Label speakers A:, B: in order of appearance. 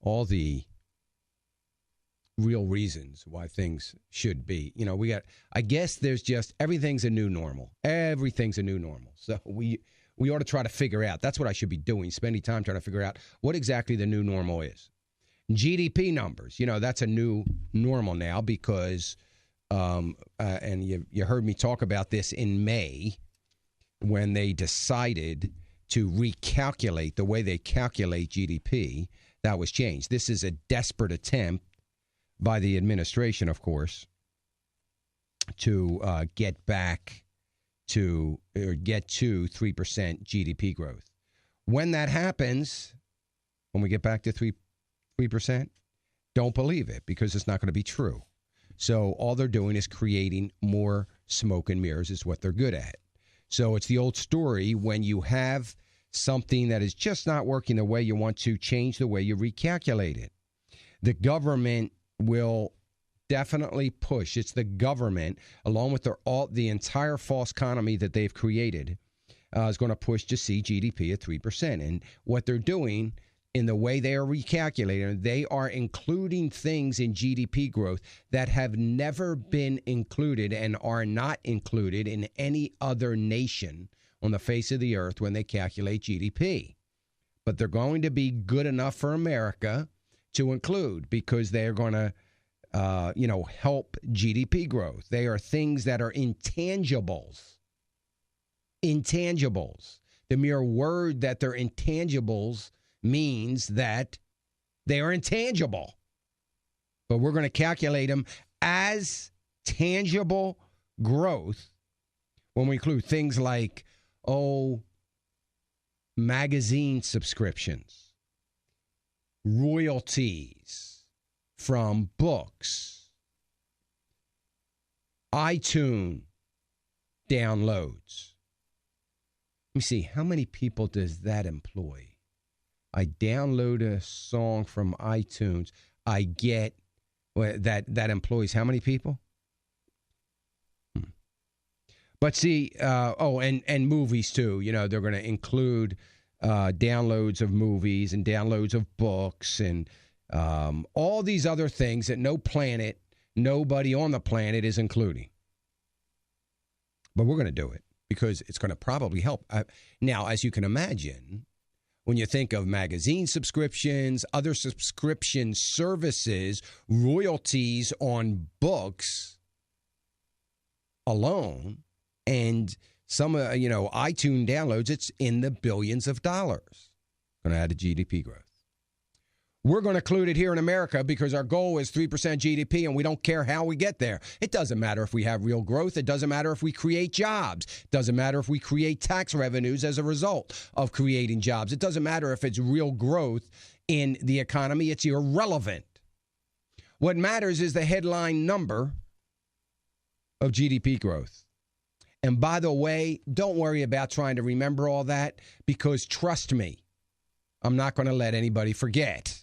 A: all the real reasons why things should be. I guess there's just, everything's a new normal. Everything's a new normal. So we ought to try to figure out. That's what I should be doing, spending time trying to figure out what exactly the new normal is. GDP numbers, that's a new normal now because, and you heard me talk about this in May when they decided to recalculate the way they calculate GDP. That was changed. This is a desperate attempt by the administration, of course, to get back to, or get to 3% GDP growth. When that happens, when we get back to 3%, don't believe it because it's not going to be true. So all they're doing is creating more smoke and mirrors is what they're good at. So it's the old story when you have something that is just not working the way you want to, change the way you recalculate it. The government will definitely push. It's the government, along with the entire false economy that they've created, is going to push to see GDP at 3%. And what they're doing in the way they are recalculating, they are including things in GDP growth that have never been included and are not included in any other nation on the face of the earth when they calculate GDP. But they're going to be good enough for America to include because they're going to, help GDP growth. They are things that are intangibles. Intangibles. The mere word that they're intangibles means that they are intangible. But we're going to calculate them as tangible growth when we include things like, magazine subscriptions, royalties from books, iTunes downloads. Let me see, how many people does that employ? I download a song from iTunes. I get that employs how many people? But see, and movies too. They're going to include downloads of movies and downloads of books and all these other things that nobody on the planet is including. But we're going to do it because it's going to probably help. Now, as you can imagine, when you think of magazine subscriptions, other subscription services, royalties on books alone, and some, iTunes downloads, it's in the billions of dollars. Going to add to GDP growth. We're going to include it here in America because our goal is 3% GDP, and we don't care how we get there. It doesn't matter if we have real growth. It doesn't matter if we create jobs. It doesn't matter if we create tax revenues as a result of creating jobs. It doesn't matter if it's real growth in the economy. It's irrelevant. What matters is the headline number of GDP growth. And by the way, don't worry about trying to remember all that because trust me, I'm not going to let anybody forget.